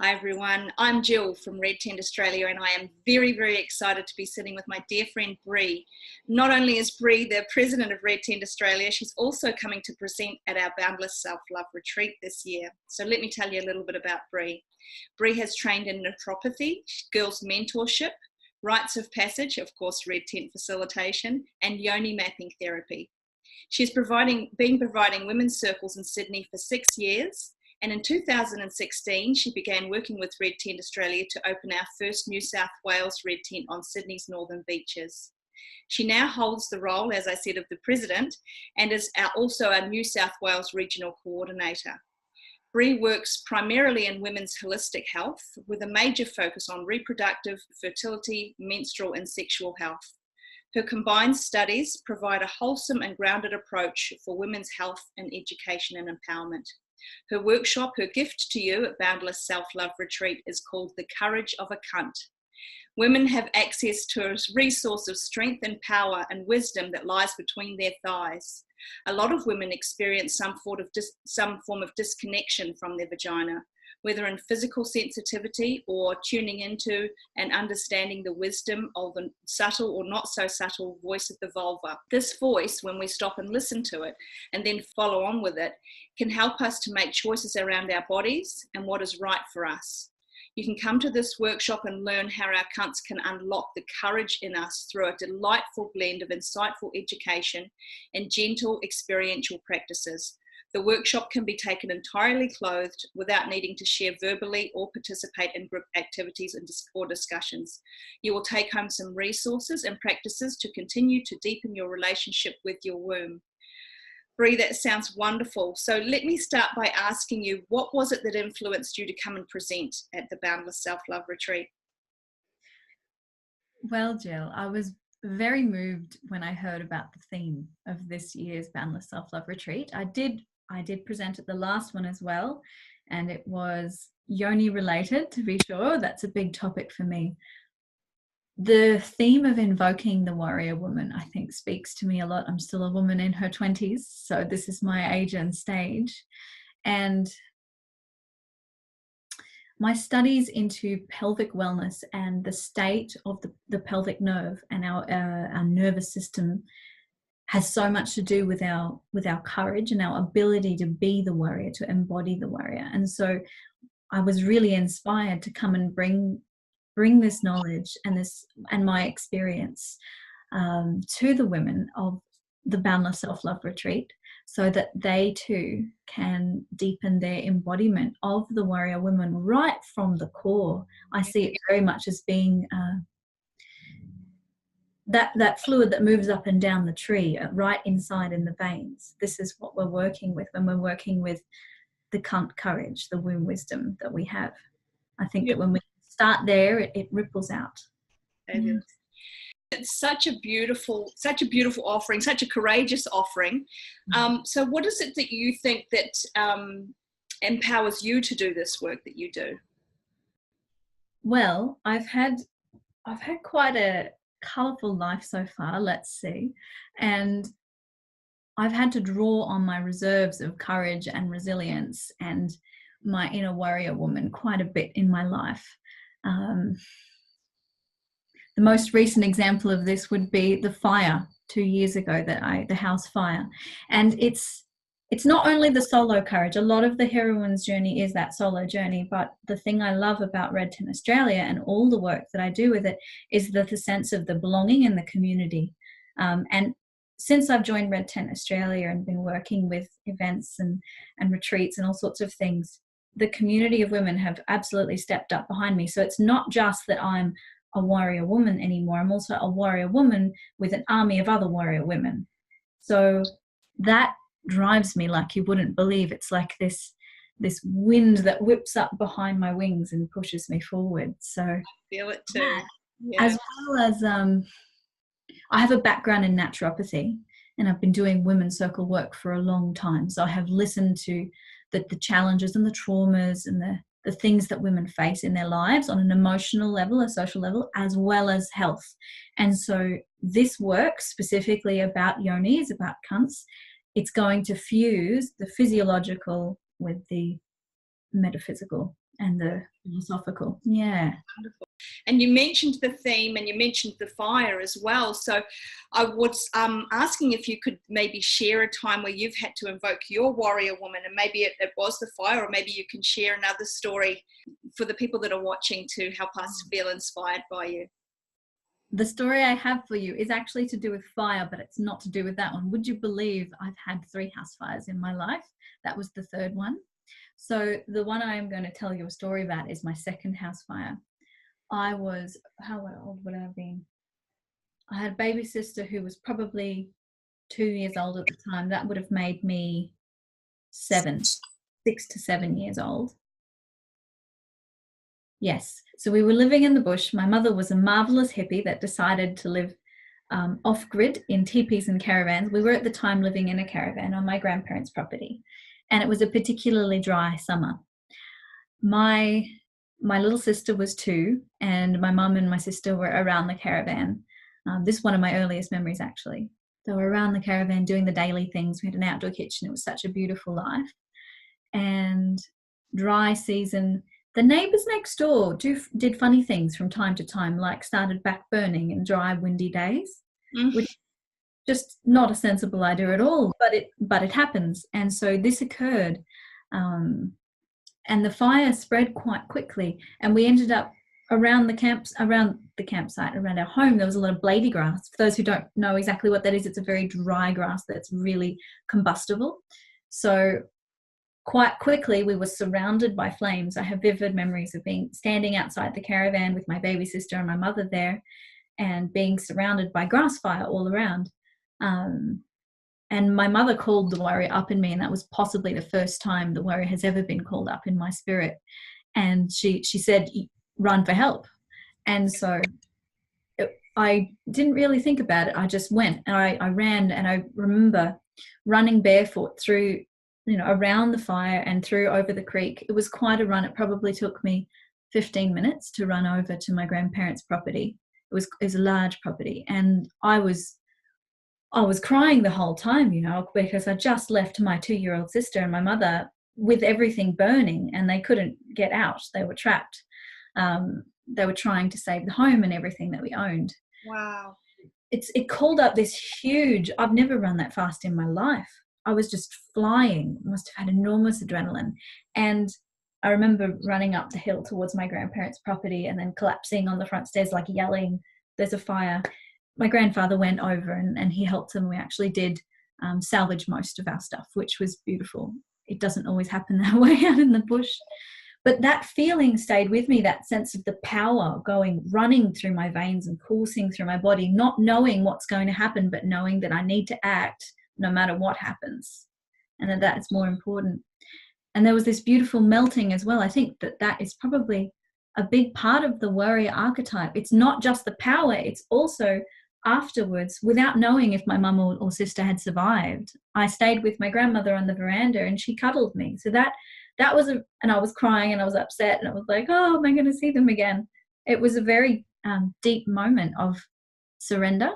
Hi everyone, I'm Jill from Red Tent Australia, and I am very, very excited to be sitting with my dear friend Bree. Not only is Bree the president of Red Tent Australia, she's also coming to present at our Boundless Self-Love Retreat this year. So let me tell you a little bit about Bree. Bree has trained in Naturopathy, Girls Mentorship, Rites of Passage, of course Red Tent Facilitation, and Yoni mapping therapy. She's been providing women's circles in Sydney for 6 years. And in 2016, she began working with Red Tent Australia to open our first New South Wales Red Tent on Sydney's northern beaches. She now holds the role, as I said, of the president and is also our New South Wales regional coordinator. Bree works primarily in women's holistic health with a major focus on reproductive, fertility, menstrual and sexual health. Her combined studies provide a wholesome and grounded approach for women's health and education and empowerment. Her workshop, her gift to you at Boundless Self-Love Retreat, is called The Courage of a Cunt. Women have access to a resource of strength and power and wisdom that lies between their thighs. A lot of women experience some form of disconnection from their vagina, whether in physical sensitivity or tuning into and understanding the wisdom of the subtle or not so subtle voice of the vulva. This voice, when we stop and listen to it and then follow on with it, can help us to make choices around our bodies and what is right for us. You can come to this workshop and learn how our cunts can unlock the courage in us through a delightful blend of insightful education and gentle experiential practices. The workshop can be taken entirely clothed without needing to share verbally or participate in group activities or discussions. You will take home some resources and practices to continue to deepen your relationship with your womb. Bree, that sounds wonderful. So let me start by asking you, what was it that influenced you to come and present at the Boundless Self-Love Retreat? Well, Jill, I was very moved when I heard about the theme of this year's Boundless Self-Love Retreat. I did present at the last one as well, and it was Yoni related, to be sure. That's a big topic for me. The theme of invoking the warrior woman, I think, speaks to me a lot. I'm still a woman in her 20s, so this is my age and stage. And my studies into pelvic wellness and the state of the pelvic nerve and our nervous system has so much to do with our courage and our ability to be the warrior, to embody the warrior. And so I was really inspired to come and bring this knowledge and my experience to the women of the Boundless Self-Love Retreat, so that they too can deepen their embodiment of the warrior woman right from the core. I see it very much as being that fluid that moves up and down the tree, right inside in the veins. This is what we're working with when we're working with the cunt courage, the womb wisdom that we have. I think that when we start there, it ripples out. Fabulous. It's such a beautiful offering, such a courageous offering. So what is it that you think that empowers you to do this work that you do? Well, I've had quite a colourful life so far, let's see, and I've had to draw on my reserves of courage and resilience and my inner warrior woman quite a bit in my life. The most recent example of this would be the fire 2 years ago, the house fire. And it's not only the solo courage. A lot of the heroine's journey is that solo journey, but the thing I love about Red Tent Australia and all the work that I do with it is the sense of the belonging and the community. And since I've joined Red Tent Australia and been working with events and retreats and all sorts of things, the community of women have absolutely stepped up behind me. So it's not just that I'm a warrior woman anymore. I'm also a warrior woman with an army of other warrior women. So that drives me like you wouldn't believe. It's like this wind that whips up behind my wings and pushes me forward. So I feel it too. Yeah. As well as I have a background in naturopathy, and I've been doing women's circle work for a long time. So I have listened to the challenges and the traumas and the things that women face in their lives on an emotional level, a social level, as well as health. And so this work specifically about yonis, about cunts, it's going to fuse the physiological with the metaphysical. and the philosophical. Yeah. Wonderful. And you mentioned the theme and you mentioned the fire as well. So I was asking if you could maybe share a time where you've had to invoke your warrior woman, and maybe it was the fire, or maybe you can share another story for the people that are watching to help us feel inspired by you. The story I have for you is actually to do with fire, but it's not to do with that one. Would you believe I've had 3 house fires in my life? That was the third one. So the one I am going to tell you a story about is my second house fire. I was, how old would I have been? I had a baby sister who was probably 2 years old at the time. That would have made me 6 to 7 years old. Yes. So we were living in the bush. My mother was a marvelous hippie that decided to live off-grid in teepees and caravans. We were at the time living in a caravan on my grandparents' property, and it was a particularly dry summer. My little sister was 2, and my mum and my sister were around the caravan. This is one of my earliest memories, actually. They were around the caravan doing the daily things. We had an outdoor kitchen. It was such a beautiful life. And dry season, the neighbours next door did funny things from time to time, like started back burning in dry, windy days, which is just not a sensible idea at all, but it happens. And so this occurred, and the fire spread quite quickly, and we ended up around the campsite, around our home. There was a lot of blady grass. For those who don't know exactly what that is, it's a very dry grass that's really combustible. So quite quickly we were surrounded by flames. I have vivid memories of standing outside the caravan with my baby sister and my mother there, and being surrounded by grass fire all around. And my mother called the warrior up in me, and that was possibly the first time the warrior has ever been called up in my spirit. And she said, run for help. And so I didn't really think about it. I just went, and I ran, and I remember running barefoot through, around the fire and through over the creek. It was quite a run. It probably took me 15 minutes to run over to my grandparents' property. It was a large property, and I was crying the whole time, because I just left my 2-year-old sister and my mother with everything burning, and they couldn't get out. They were trapped. They were trying to save the home and everything that we owned. Wow. It called up this huge, I've never run that fast in my life. I was just flying, must have had enormous adrenaline. And I remember running up the hill towards my grandparents' property and then collapsing on the front stairs, like yelling, there's a fire. My grandfather went over and he helped them. We actually did salvage most of our stuff, which was beautiful. It doesn't always happen that way out in the bush. But that feeling stayed with me, that sense of the power running through my veins and coursing through my body, not knowing what's going to happen, but knowing that I need to act no matter what happens, and that's more important. And there was this beautiful melting as well. I think that is probably a big part of the warrior archetype. It's not just the power, it's also afterwards, without knowing if my mum or sister had survived, I stayed with my grandmother on the veranda and she cuddled me. So that was and I was crying and I was upset and I was like, oh, am I going to see them again? It was a very deep moment of surrender,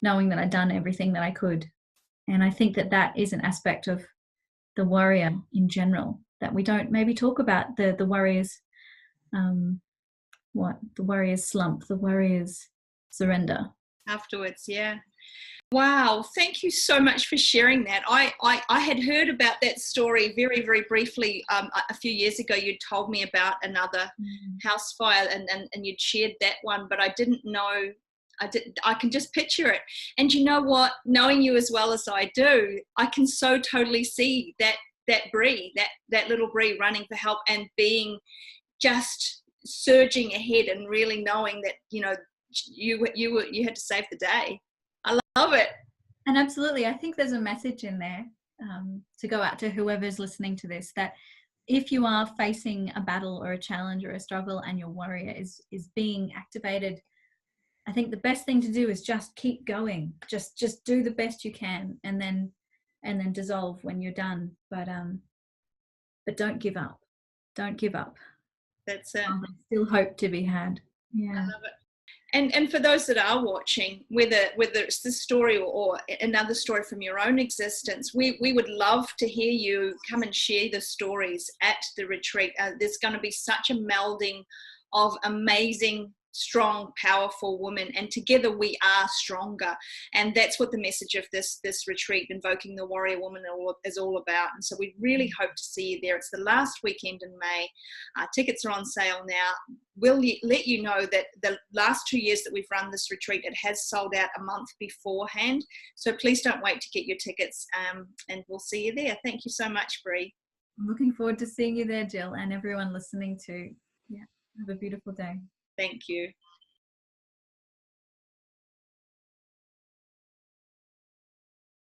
knowing that I'd done everything that I could. And I think that is an aspect of the warrior in general that we don't maybe talk about, the warrior's the warrior's slump, the warrior's surrender afterwards. Yeah. Wow, thank you so much for sharing that. I had heard about that story very, very briefly a few years ago. You'd told me about another house fire and you'd shared that one, but I didn't know. I can just picture it. And you know what? Knowing you as well as I do, I can so totally see that Bree, that little Bree running for help and being just surging ahead and really knowing that, you had to save the day. I love it. And absolutely, I think there's a message in there to go out to whoever's listening to this, that if you are facing a battle or a challenge or a struggle and your warrior is being activated, I think the best thing to do is just keep going. Just do the best you can, and then dissolve when you're done. But don't give up. Don't give up. That's it. There's still hope to be had. Yeah. I love it. And for those that are watching, whether it's this story or another story from your own existence, we would love to hear you come and share the stories at the retreat. There's going to be such a melding of amazing, strong, powerful women, and together we are stronger. And that's what the message of this retreat, Invoking the Warrior Woman, is all about. And so we really hope to see you there. It's the last weekend in May. Tickets are on sale now. We'll let you know that the last 2 years that we've run this retreat, it has sold out a month beforehand. So please don't wait to get your tickets, and we'll see you there. Thank you so much, Bree. I'm looking forward to seeing you there, Jill, and everyone listening too. Yeah, have a beautiful day. Thank you.